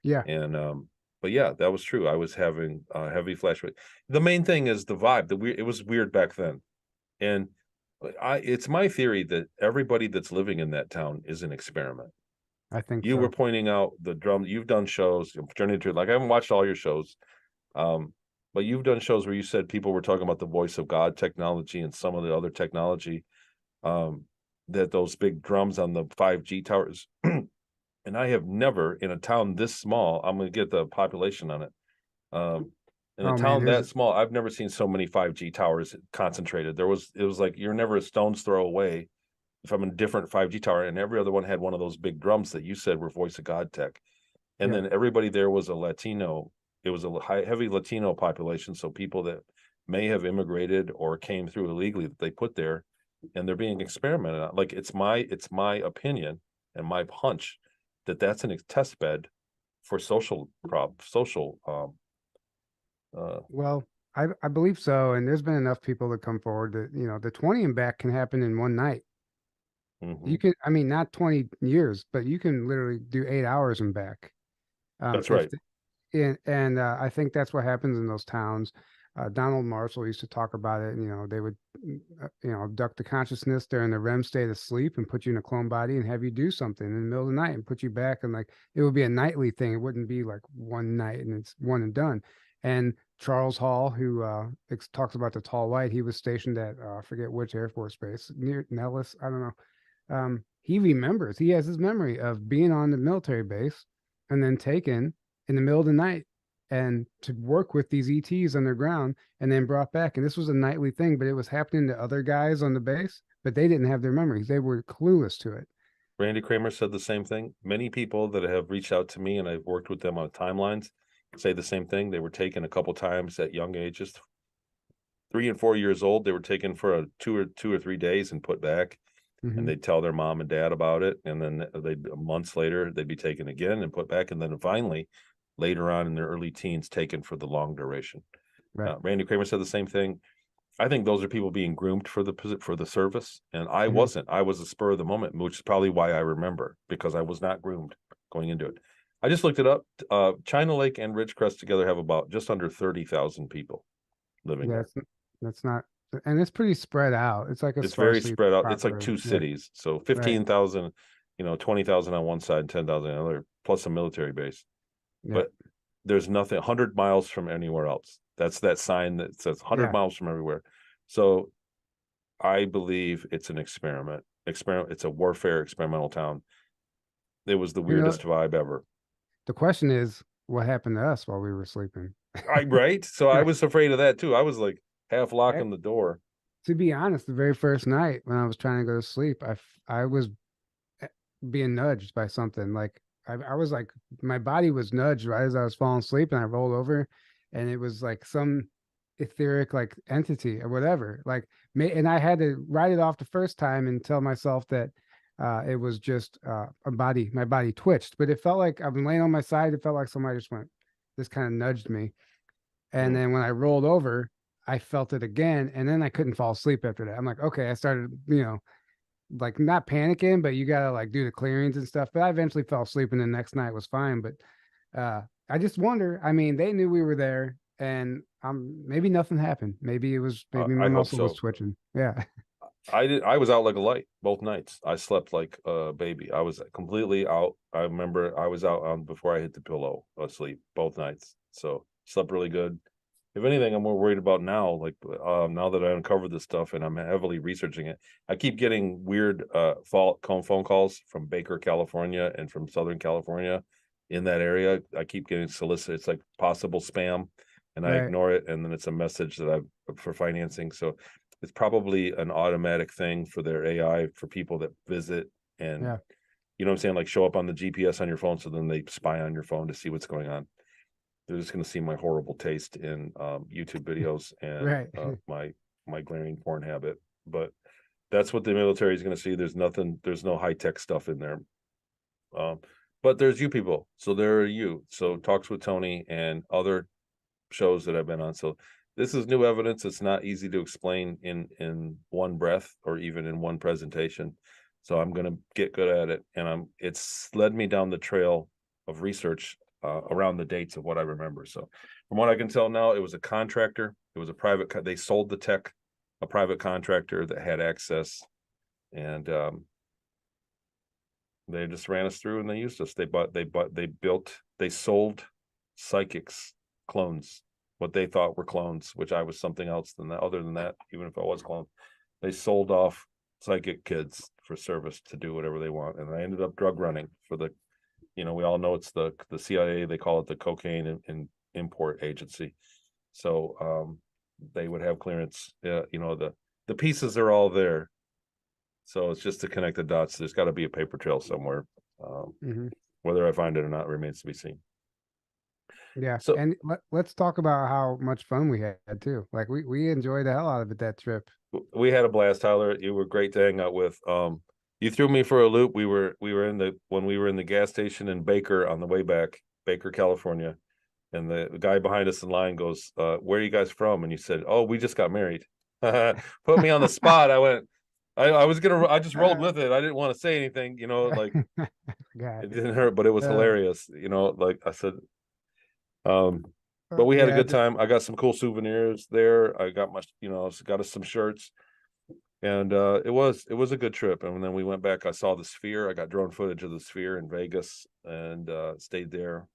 Yeah. And but yeah, that was true. I was having heavy flashback. The main thing is the vibe. It was weird back then. And it's my theory that everybody that's living in that town is an experiment. I think you so. were pointing out the drum. You've done shows, Journey to, like, I haven't watched all your shows, but you've done shows where you said people were talking about the voice of God technology and some of the other technology, that those big drums on the 5G towers. And I have never, in a town this small, I'm going to get the population on it. In a town that small, I've never seen so many 5G towers concentrated. It was like you're never a stone's throw away from a different 5G tower, and every other one had one of those big drums that you said were voice of God tech. And then everybody there was a Latino. It was a heavy Latino population, so people that may have immigrated or came through illegally that they put there, and they're being experimented on. Like, it's my opinion and my hunch that that's a test bed for well, I believe so, and there's been enough people that come forward that, you know, the 20 and back can happen in one night. You can, I mean, not 20 years, but you can literally do 8 hours and back. That's right. And I think that's what happens in those towns. Donald Marshall used to talk about it, and, you know, they would, you know, abduct the consciousness during the REM state of sleep and put you in a clone body and have you do something in the middle of the night and put you back. And like, it would be a nightly thing. It wouldn't be like one night and it's one and done. And Charles Hall, who talks about the tall white, he was stationed at, I forget which Air Force base, near Nellis. I don't know. He remembers, he has his memory of being on the military base and then taken in the middle of the night and to work with these ETs underground and then brought back. And this was a nightly thing, but it was happening to other guys on the base, but they didn't have their memories. They were clueless to it. Randy Kramer said the same thing. Many people that have reached out to me and I've worked with them on timelines say the same thing. They were taken a couple times at young ages, 3 and 4 years old. They were taken for two or 3 days and put back. And they'd tell their mom and dad about it, and then months later they'd be taken again and put back, and then finally later on in their early teens taken for the long duration. Right. Randy Kramer said the same thing. I think those are people being groomed for the service, and I wasn't. I was a spur of the moment, which is probably why I remember, because I was not groomed going into it. I just looked it up. China Lake and Ridgecrest together have about just under 30,000 people living there. That's not. And it's pretty spread out. It's like it's very spread out. It's like 2 cities. So 15,000, you know, 20,000 on one side and 10,000 on the other, plus a military base. But there's nothing 100 miles from anywhere else. That's that sign that says 100 miles from everywhere. So I believe it's an experiment. It's a warfare experimental town. It was the weirdest vibe ever. The question is, what happened to us while we were sleeping? Right? So I was afraid of that too. I was like half locking the door. To be honest, the very first night when I was trying to go to sleep, I was being nudged by something. Like I was like, my body was nudged right as I was falling asleep, and I rolled over, and it was like some etheric like entity or whatever. Like, and I had to write it off the first time and tell myself that it was just a body. My body twitched, but it felt like I've been laying on my side. It felt like somebody just kind of nudged me, and then when I rolled over, I felt it again, and then I couldn't fall asleep after that. I'm like, okay, I started, you know, like not panicking, but you gotta like do the clearings and stuff. But I eventually fell asleep, and the next night was fine. But I just wonder. I mean, they knew we were there, and maybe nothing happened. Maybe my muscle was twitching. Yeah. I was out like a light both nights. I slept like a baby. I was completely out. I remember I was out before I hit the pillow asleep both nights. So slept really good. If anything, I'm more worried about now, like now that I uncovered this stuff and I'm heavily researching it. I keep getting weird phone calls from Baker, California, and from Southern California in that area. I keep getting solicited. It's like possible spam. and I Right. ignore it, and then it's a message that I've for financing. So it's probably an automatic thing for their AI for people that visit and Yeah. you know what I'm saying, like show up on the GPS on your phone, so then they spy on your phone to see what's going on. They're just going to see my horrible taste in YouTube videos and Right. my glaring porn habit. But that's what the military is going to see. There's nothing. There's no high tech stuff in there. But there's you people. So there are you. So Talks with Tony and other shows that I've been on. So this is new evidence. It's not easy to explain in one breath or even in one presentation. So I'm going to get good at it, and it's led me down the trail of research around the dates of what I remember. So from what I can tell now, it was a contractor. It was a private. They sold the tech, a private contractor that had access, and they just ran us through and they used us. They sold psychics clones, what they thought were clones, which I was something else than that. Other than that, even if I was clone, they sold off psychic kids for service to do whatever they want. And I ended up drug running for the, we all know it's the CIA. They call it the Cocaine and Import Agency. So they would have clearance. The pieces are all there. So it's just to connect the dots. There's got to be a paper trail somewhere. Whether I find it or not remains to be seen. Yeah. So And let's talk about how much fun we had too. Like we enjoyed the hell out of it, that trip. we had a blast, Tyler. You were great to hang out with. You threw me for a loop. When we were in the gas station in Baker on the way back, Baker, California, and the guy behind us in line goes, "Where are you guys from?" And you said, "Oh, we just got married." Put me on the spot. I went. I just rolled with it. I didn't want to say anything, like it didn't hurt, but it was hilarious. Like I said, but we had a good time. I got some cool souvenirs there. I got got us some shirts, and it was a good trip. And then we went back. I saw the Sphere. I got drone footage of the Sphere in Vegas, and stayed there,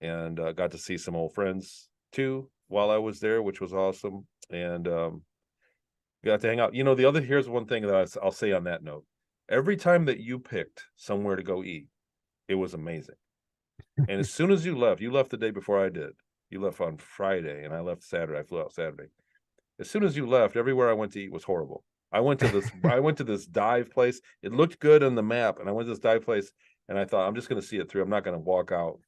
and got to see some old friends too while I was there, which was awesome. And got to hang out. Here's one thing that I'll say on that note. Every time that you picked somewhere to go eat, it was amazing. And as soon as you left the day before I did. You left on Friday, and I left Saturday. I flew out Saturday. As soon as you left, everywhere I went to eat was horrible. I went to this dive place. It looked good on the map, and I went to this dive place, and I thought, I'm just going to see it through. I'm not going to walk out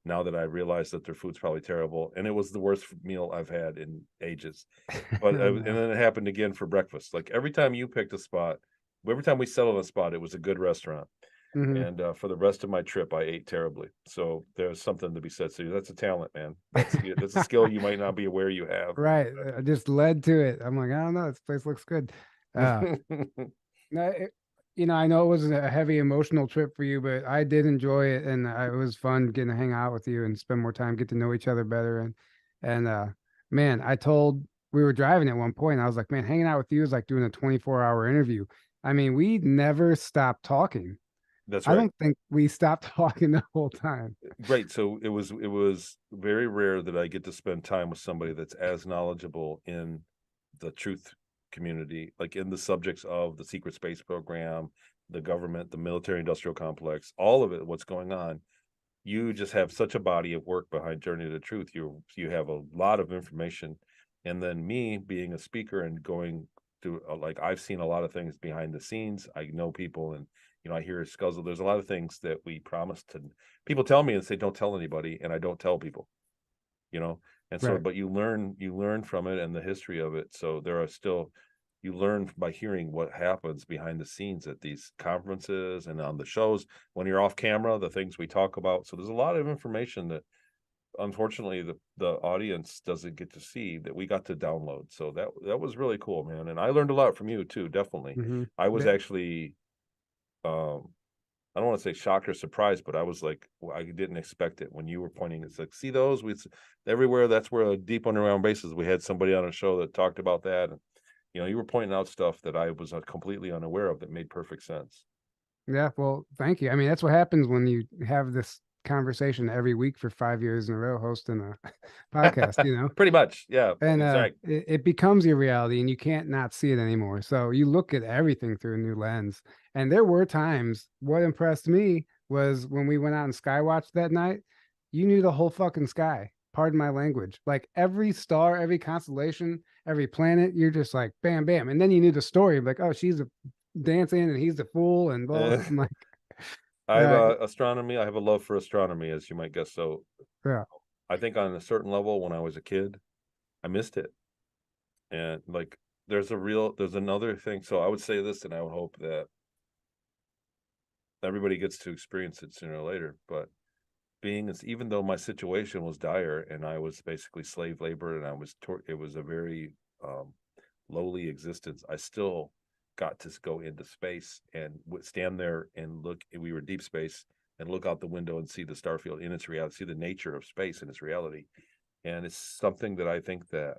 now that I realized that their food's probably terrible. And it was the worst meal I've had in ages. But and then it happened again for breakfast. Like every time you picked a spot, every time we settled on a spot, it was a good restaurant. And for the rest of my trip, I ate terribly. So there's something to be said. So that's a talent, man. That's a skill you might not be aware you have. Right. I just led to it. I'm like, I don't know. This place looks good. No, I know it was a heavy emotional trip for you, but I did enjoy it, and it was fun getting to hang out with you and spend more time, get to know each other better. And man, we were driving at one point. I was like, man, hanging out with you is like doing a 24-hour interview. I mean, we never stopped talking. That's right. I don't think we stopped talking the whole time. Right. So it was very rare that I get to spend time with somebody that's as knowledgeable in the truth community, like in the subjects of the secret space program, the government, the military industrial complex, all of it, what's going on. You just have such a body of work behind Journey to Truth. You have a lot of information. And then me being a speaker and going to I've seen a lot of things behind the scenes. I know people, and I hear scuzzle. There's a lot of things that we promise to people tell me and say, don't tell anybody. And I don't tell people, and so, but you learn from it and the history of it. So there are still, you learn by hearing what happens behind the scenes at these conferences and on the shows when you're off camera, the things we talk about. So there's a lot of information that unfortunately the audience doesn't get to see that we got to download. So that was really cool, man. And I learned a lot from you too. Definitely. I was actually, I don't want to say shocked or surprised, but I was like, I didn't expect it when you were pointing. It's like, see those? Everywhere. That's where a deep underground bases. We had somebody on a show that talked about that. And, you were pointing out stuff that I was completely unaware of that made perfect sense. Yeah. Well, thank you. I mean, that's what happens when you have this conversation every week for 5 years in a row, hosting a podcast, Pretty much. Yeah. And exactly. it becomes your reality, and you can't not see it anymore. So you look at everything through a new lens. And there were times, what impressed me was when we went out and skywatched that night, you knew the whole fucking sky. pardon my language, like every star, every constellation, every planet, you're just like bam, bam. And then you knew the story, like, oh, she's dancing and he's the fool and blah. I'm like, I have astronomy. I have a love for astronomy, as you might guess. So yeah. I think on a certain level, when I was a kid, I missed it. And like, there's another thing. So I would say this, and I would hope that everybody gets to experience it sooner or later. But even though my situation was dire and I was basically slave labor and it was a very lowly existence, I still got to go into space and would stand there and look. We were deep space and look out the window and see the star field in its reality, see the nature of space in its reality. And it's something that I think that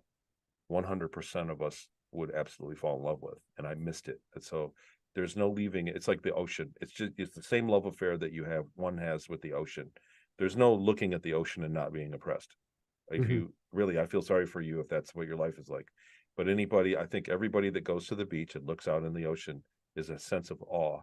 100% of us would absolutely fall in love with. And I missed it. And so there's no leaving it. It's like the ocean. It's the same love affair that one has with the ocean. There's no looking at the ocean and not being oppressed. If you really, I feel sorry for you if that's what your life is like. But I think everybody that goes to the beach and looks out in the ocean is a sense of awe.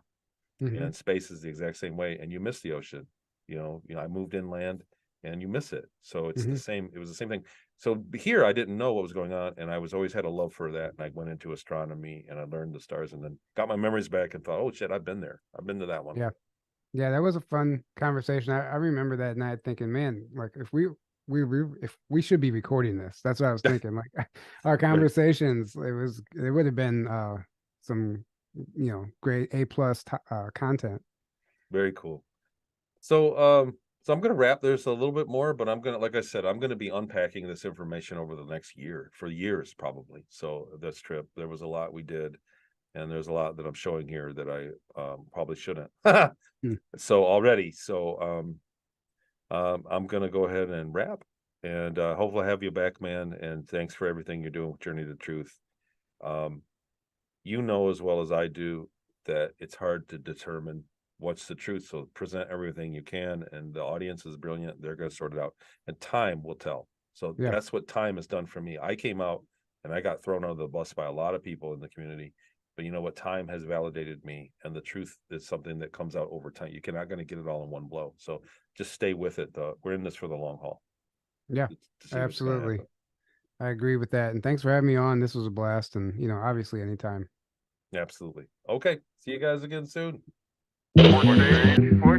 And space is the exact same way. And you miss the ocean. I moved inland and you miss it. So it's the same. It was the same thing. So here I didn't know what was going on. And I always had a love for that. And I went into astronomy and I learned the stars and then got my memories back and thought, oh shit, I've been there. I've been to that one. Yeah. Yeah. That was a fun conversation. I remember that night thinking, man, like if we should be recording this. That's what I was thinking. Like our conversations, it would have been some great A+ content. Very cool. So I'm gonna wrap. There's a little bit more, but like I said, I'm gonna be unpacking this information over the next year, for years probably. So this trip, there was a lot we did, and there's a lot that I'm showing here that I probably shouldn't. So already, I'm gonna go ahead and wrap, and hopefully have you back, man. And thanks for everything you're doing with Journey to Truth. You know as well as I do that it's hard to determine what's the truth. So present everything you can, and the audience is brilliant. They're going to sort it out, and time will tell. So that's what time has done for me. I came out and I got thrown under the bus by a lot of people in the community. But you know what? Time has validated me, and the truth is something that comes out over time. You're not going to get it all in one blow. So just stay with it. We're in this for the long haul. Yeah, absolutely. I agree with that. And thanks for having me on. This was a blast. And, obviously anytime. Absolutely. Okay. See you guys again soon. 4 days, 4